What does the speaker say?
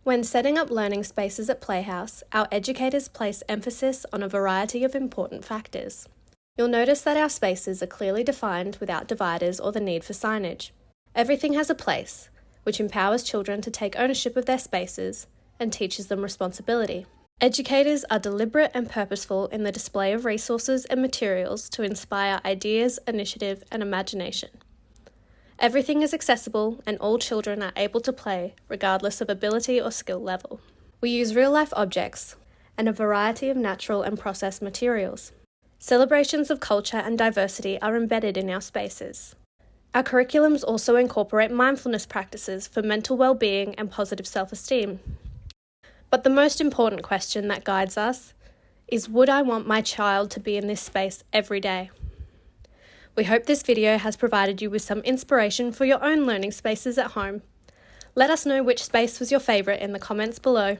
When setting up learning spaces at Playhouse, our educators place emphasis on a variety of important factors. You'll notice that our spaces are clearly defined without dividers or the need for signage. Everything has a place, which empowers children to take ownership of their spaces and teaches them responsibility. Educators are deliberate and purposeful in the display of resources and materials to inspire ideas, initiative, and imagination. Everything is accessible and all children are able to play, regardless of ability or skill level. We use real-life objects and a variety of natural and processed materials. Celebrations of culture and diversity are embedded in our spaces. Our curriculums also incorporate mindfulness practices for mental well-being and positive self-esteem. But the most important question that guides us is, would I want my child to be in this space every day? We hope this video has provided you with some inspiration for your own learning spaces at home. Let us know which space was your favourite in the comments below.